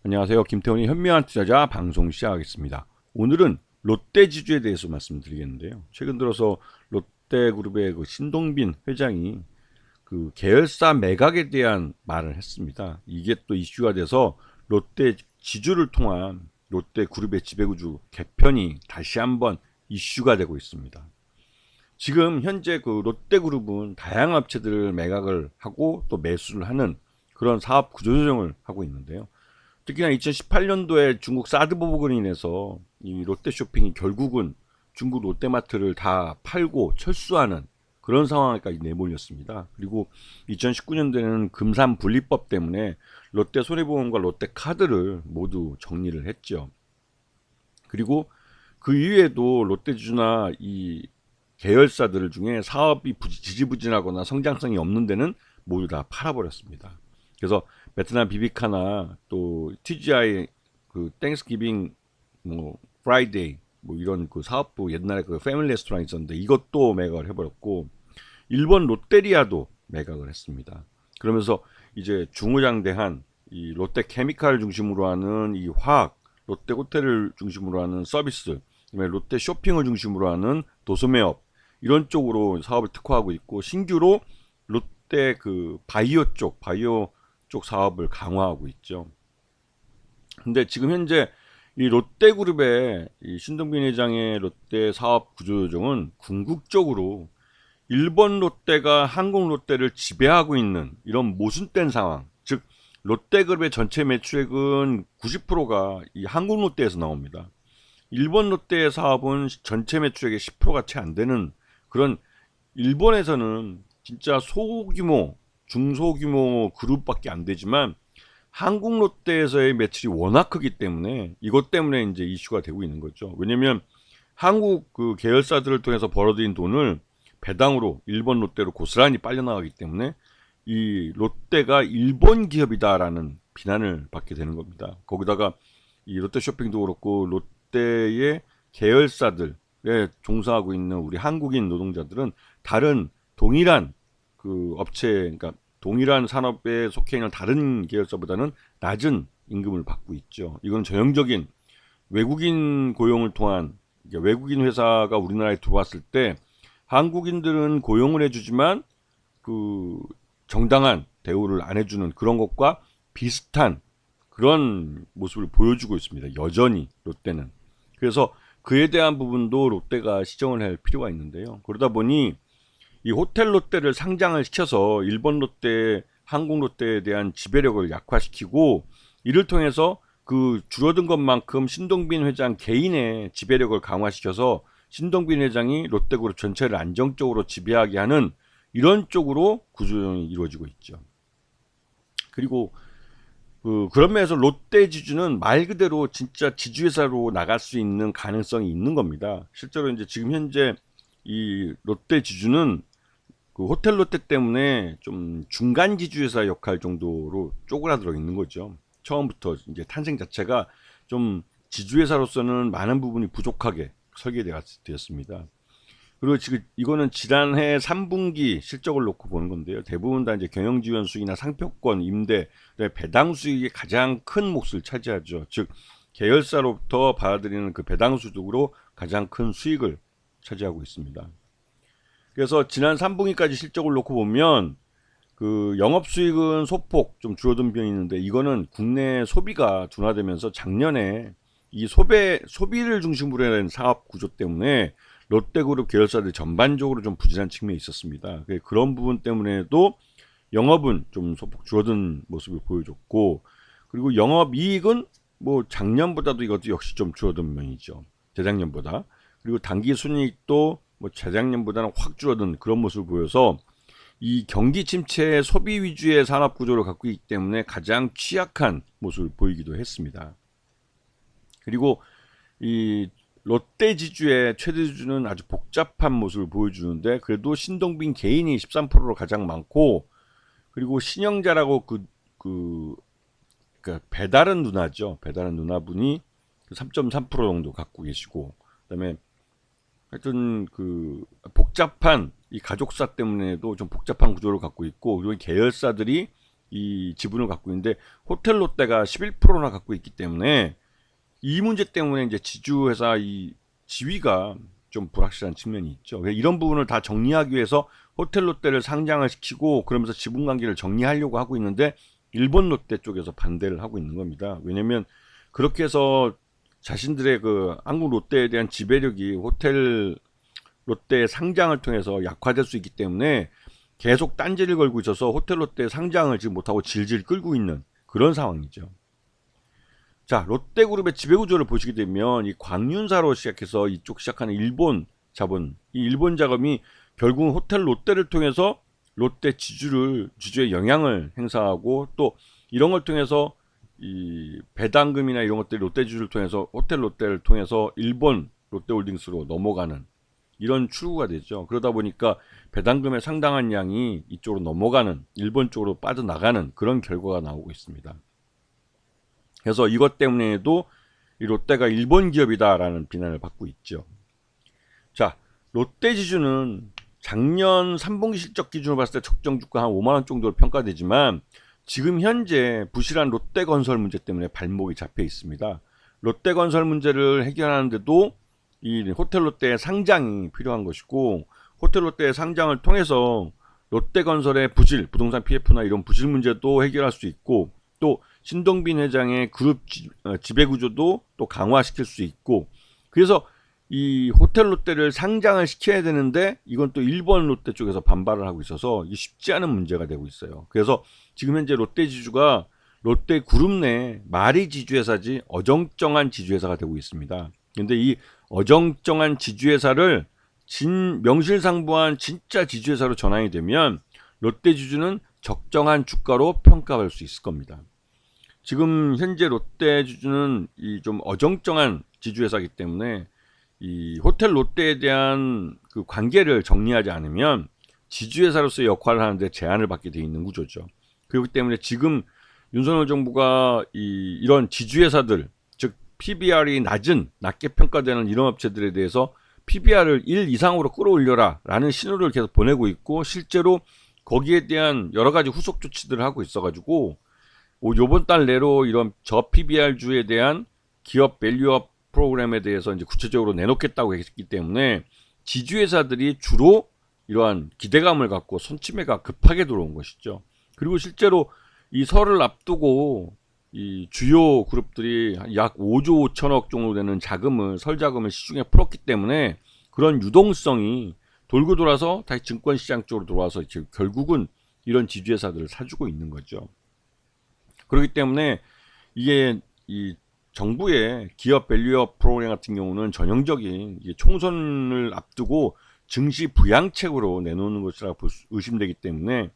안녕하세요. 김태훈의 현명한 투자자 방송 시작하겠습니다. 오늘은 롯데지주에 대해서 말씀드리겠는데요. 최근 들어서 롯데그룹의 그 신동빈 회장이 그 계열사 매각에 대한 말을 했습니다. 이게 또 이슈가 돼서 롯데지주를 통한 롯데그룹의 지배구조 개편이 다시 한번 이슈가 되고 있습니다. 지금 현재 그 롯데그룹은 다양한 업체들을 매각을 하고 또 매수를 하는 그런 사업 구조조정을 하고 있는데요. 특히나 2018년도에 중국 사드 보복으로 인해서 이 롯데쇼핑이 결국은 중국 롯데마트를 다 팔고 철수하는 그런 상황까지 내몰렸습니다. 그리고 2019년도에는 금산분리법 때문에 롯데 손해보험과 롯데카드를 모두 정리를 했죠. 그리고 그 이외에도 롯데지주나 이 계열사들 중에 사업이 지지부진하거나 성장성이 없는 데는 모두 다 팔아버렸습니다. 그래서 베트남 비비카나 또 TGI 그 땡스기빙 뭐 프라이데이 뭐 이런 그 사업도 옛날에 그 패밀리 레스토랑 있었는데 이것도 매각을 해버렸고 일본 롯데리아도 매각을 했습니다. 그러면서 이제 중후장대한 이 롯데케미칼 중심으로 하는 이 화학, 롯데 호텔을 중심으로 하는 서비스, 그다음에 롯데 쇼핑을 중심으로 하는 도소매업 이런 쪽으로 사업을 특화하고 있고 신규로 롯데 그 바이오 쪽 사업을 강화하고 있죠. 근데 지금 현재 이 롯데그룹의 이 신동빈 회장의 롯데 사업 구조조정은 궁극적으로 일본 롯데가 한국 롯데를 지배하고 있는 이런 모순된 상황. 즉 롯데그룹의 전체 매출액은 90%가 이 한국 롯데에서 나옵니다. 일본 롯데의 사업은 전체 매출액의 10%가 채 안 되는 그런 일본에서는 진짜 소규모, 중소규모 그룹밖에 안 되지만 한국 롯데에서의 매출이 워낙 크기 때문에 이것 때문에 이제 이슈가 되고 있는 거죠. 왜냐면 한국 그 계열사들을 통해서 벌어들인 돈을 배당으로 일본 롯데로 고스란히 빨려나가기 때문에 이 롯데가 일본 기업이다라는 비난을 받게 되는 겁니다. 거기다가 이 롯데쇼핑도 그렇고 롯데의 계열사들에 종사하고 있는 우리 한국인 노동자들은 다른 동일한 그 업체, 그러니까 동일한 산업에 속해 있는 다른 계열사보다는 낮은 임금을 받고 있죠. 이건 전형적인 외국인 고용을 통한 외국인 회사가 우리나라에 들어왔을 때 한국인들은 고용을 해주지만 그 정당한 대우를 안 해주는 그런 것과 비슷한 그런 모습을 보여주고 있습니다. 여전히 롯데는. 그래서 그에 대한 부분도 롯데가 시정을 할 필요가 있는데요. 그러다 보니 이 호텔 롯데를 상장을 시켜서 일본 롯데, 한국 롯데에 대한 지배력을 약화시키고 이를 통해서 그 줄어든 것만큼 신동빈 회장 개인의 지배력을 강화시켜서 신동빈 회장이 롯데그룹 전체를 안정적으로 지배하게 하는 이런 쪽으로 구조조정이 이루어지고 있죠. 그리고 그런 면에서 롯데지주는 말 그대로 진짜 지주회사로 나갈 수 있는 가능성이 있는 겁니다. 실제로 이제 지금 현재 이 롯데지주는 그 호텔 롯데 때문에 좀 중간 지주회사 역할 정도로 쪼그라들어 있는 거죠. 처음부터 이제 탄생 자체가 좀 지주회사로서는 많은 부분이 부족하게 설계되었습니다. 그리고 지금 이거는 지난해 3분기 실적을 놓고 보는 건데요. 대부분 다 이제 경영지원 수익이나 상표권, 임대, 배당 수익이 가장 큰 몫을 차지하죠. 즉 계열사로부터 받아들이는 그 배당 소득으로 가장 큰 수익을 차지하고 있습니다. 그래서 지난 3분기까지 실적을 놓고 보면 그 영업 수익은 소폭 좀 줄어든 편이 있는데 이거는 국내 소비가 둔화되면서 작년에 이 소비를 중심으로 하는 사업 구조 때문에 롯데그룹 계열사들 전반적으로 좀 부진한 측면이 있었습니다. 그런 부분 때문에도 영업은 좀 소폭 줄어든 모습을 보여줬고 그리고 영업이익은 뭐 작년보다도 이것도 역시 좀 줄어든 면이죠. 재작년보다. 그리고 당기순이익도 뭐 재작년보다는 확 줄어든 그런 모습을 보여서 이 경기 침체의 소비 위주의 산업 구조를 갖고 있기 때문에 가장 취약한 모습을 보이기도 했습니다. 그리고 이 롯데지주의 최대 주주는 아주 복잡한 모습을 보여주는데 그래도 신동빈 개인이 13%로 가장 많고 그리고 신영자라고 그러니까 배다른 누나죠. 배다른 누나분이 3.3% 정도 갖고 계시고 그다음에 하여튼 그 복잡한 이 가족사 때문에도 좀 복잡한 구조를 갖고 있고 그리고 계열사들이 이 지분을 갖고 있는데 호텔 롯데가 11%나 갖고 있기 때문에 이 문제 때문에 이제 지주회사 이 지위가 좀 불확실한 측면이 있죠. 이런 부분을 다 정리하기 위해서 호텔 롯데를 상장을 시키고 그러면서 지분 관계를 정리하려고 하고 있는데 일본 롯데 쪽에서 반대를 하고 있는 겁니다. 왜냐면 그렇게 해서 자신들의 그 한국 롯데에 대한 지배력이 호텔 롯데의 상장을 통해서 약화될 수 있기 때문에 계속 딴지를 걸고 있어서 호텔 롯데 상장을 지금 못하고 질질 끌고 있는 그런 상황이죠. 자, 롯데그룹의 지배구조를 보시게 되면 이 광윤사로 시작해서 이쪽 시작하는 일본 자본, 이 일본 자금이 결국은 호텔 롯데를 통해서 롯데 지주에 영향을 행사하고 또 이런 걸 통해서 이 배당금이나 이런 것들이 롯데 지주를 통해서 호텔 롯데를 통해서 일본 롯데홀딩스로 넘어가는 이런 추구가 되죠. 그러다 보니까 배당금의 상당한 양이 이쪽으로 넘어가는 일본 쪽으로 빠져나가는 그런 결과가 나오고 있습니다. 그래서 이것 때문에도 이 롯데가 일본 기업이다라는 비난을 받고 있죠. 자, 롯데 지주는 작년 3분기 실적 기준으로 봤을 때 적정 주가 한 5만 원 정도로 평가되지만 지금 현재 부실한 롯데건설 문제 때문에 발목이 잡혀 있습니다. 롯데건설 문제를 해결하는데도 이 호텔 롯데의 상장이 필요한 것이고 호텔 롯데의 상장을 통해서 롯데건설의 부실, 부동산 PF나 이런 부실 문제도 해결할 수 있고 또 신동빈 회장의 그룹 지배구조도 또 강화시킬 수 있고 그래서 이 호텔 롯데를 상장을 시켜야 되는데 이건 또 일본 롯데 쪽에서 반발을 하고 있어서 이게 쉽지 않은 문제가 되고 있어요. 그래서 지금 현재 롯데 지주가 롯데 그룹 내 말이 지주회사지 어정쩡한 지주회사가 되고 있습니다. 근데 이 어정쩡한 지주회사를 명실상부한 진짜 지주회사로 전환이 되면 롯데 지주는 적정한 주가로 평가할 수 있을 겁니다. 지금 현재 롯데 지주는 이 좀 어정쩡한 지주회사이기 때문에 이 호텔 롯데에 대한 그 관계를 정리하지 않으면 지주회사로서의 역할을 하는데 제한을 받게 돼 있는 구조죠. 그렇기 때문에 지금 윤석열 정부가 이런 지주회사들 즉 PBR이 낮게 평가되는 이런 업체들에 대해서 PBR을 1 이상으로 끌어올려라 라는 신호를 계속 보내고 있고 실제로 거기에 대한 여러 가지 후속 조치들을 하고 있어가지고 요번 달 내로 이런 저 PBR주에 대한 기업 밸류업 프로그램에 대해서 이제 구체적으로 내놓겠다고 했기 때문에 지주회사들이 주로 이러한 기대감을 갖고 선침해가 급하게 들어온 것이죠. 그리고 실제로 이 설을 앞두고 이 주요 그룹들이 약 5조 5천억 정도 되는 설 자금을 시중에 풀었기 때문에 그런 유동성이 돌고 돌아서 다시 증권시장 쪽으로 돌아와서 결국은 이런 지주회사들을 사주고 있는 거죠. 그렇기 때문에 이게 이 정부의 기업 밸류업 프로그램 같은 경우는 전형적인 총선을 앞두고 증시 부양책으로 내놓는 것이라 의심되기 때문에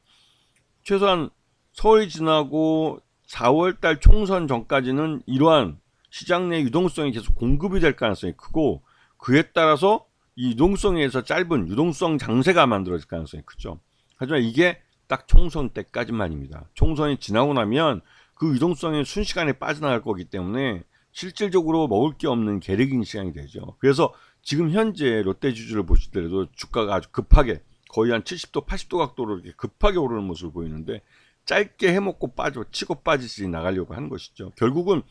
최소한 설이 지나고 4월달 총선 전까지는 이러한 시장 내 유동성이 계속 공급이 될 가능성이 크고 그에 따라서 이 유동성에서 짧은 유동성 장세가 만들어질 가능성이 크죠. 하지만 이게 딱 총선 때까지만입니다. 총선이 지나고 나면 그 유동성이 순식간에 빠져나갈 거기 때문에 실질적으로 먹을 게 없는 계륵인 시장이 되죠. 그래서 지금 현재 롯데 지주를 보시더라도 주가가 아주 급하게 거의 한 70도 80도 각도로 이렇게 급하게 오르는 모습을 보이는데 짧게 해먹고 치고 빠지지 나가려고 하는 것이죠. 결국은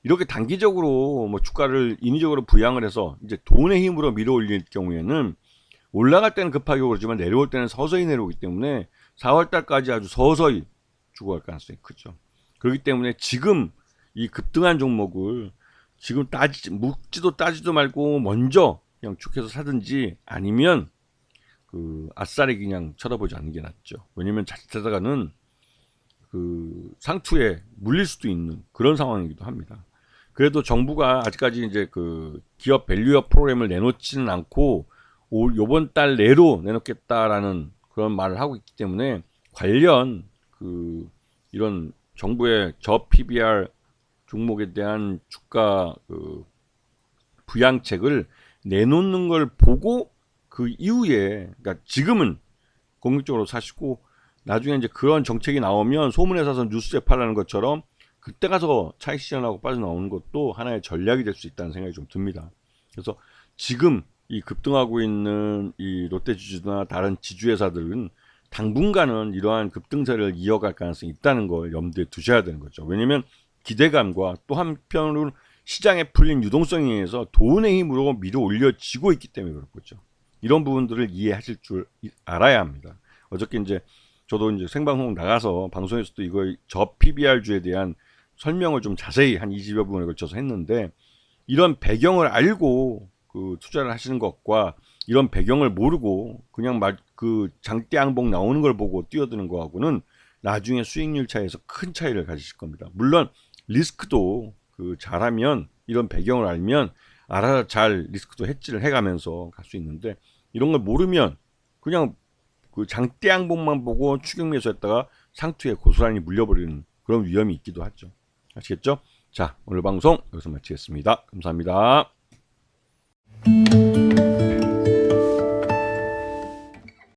이렇게 단기적으로 뭐 주가를 인위적으로 부양을 해서 이제 돈의 힘으로 밀어 올릴 경우에는 올라갈 때는 급하게 오르지만 내려올 때는 서서히 내려오기 때문에 4월달까지 아주 서서히 죽어갈 가능성이 크죠. 그렇기 때문에 지금 이 급등한 종목을 지금 묵지도 따지도 말고 먼저 그냥 쭉 해서 사든지 아니면 그 아싸리 그냥 쳐다보지 않는 게 낫죠. 왜냐면 자칫하다가는 그 상투에 물릴 수도 있는 그런 상황이기도 합니다. 그래도 정부가 아직까지 이제 그 기업 밸류업 프로그램을 내놓지는 않고 요번 달 내로 내놓겠다라는 그런 말을 하고 있기 때문에 관련 그 이런 정부의 저 PBR 종목에 대한 주가 그 부양책을 내놓는 걸 보고 그 이후에 그러니까 지금은 공격적으로 사시고 나중에 이제 그런 정책이 나오면 소문에 사서 뉴스 재판하는 것처럼 그때 가서 차익 실현하고 빠져나오는 것도 하나의 전략이 될 수 있다는 생각이 좀 듭니다. 그래서 지금 이 급등하고 있는 이 롯데 지주나 다른 지주회사들은 당분간은 이러한 급등세를 이어갈 가능성이 있다는 걸 염두에 두셔야 되는 거죠. 왜냐하면 기대감과 또 한편으로는 시장에 풀린 유동성에 의해서 돈의 힘으로 밀어 올려지고 있기 때문에 그럴 거죠. 이런 부분들을 이해하실 줄 알아야 합니다. 어저께 이제 저도 이제 생방송 나가서 방송에서도 이거 저 PBR주에 대한 설명을 좀 자세히 한 20여 분에 걸쳐서 했는데, 이런 배경을 알고 그 투자를 하시는 것과 이런 배경을 모르고 그냥 그 장대 양봉 나오는 걸 보고 뛰어드는 거하고는 나중에 수익률 차이에서 큰 차이를 가지실 겁니다. 물론 리스크도 그 잘하면, 이런 배경을 알면 알아서 잘 리스크도 해지를 해가면서 갈 수 있는데, 이런 걸 모르면 그냥 그 장대 양봉만 보고 추격 매수했다가 상투에 고스란히 물려버리는 그런 위험이 있기도 하죠. 아시겠죠? 자, 오늘 방송 여기서 마치겠습니다. 감사합니다.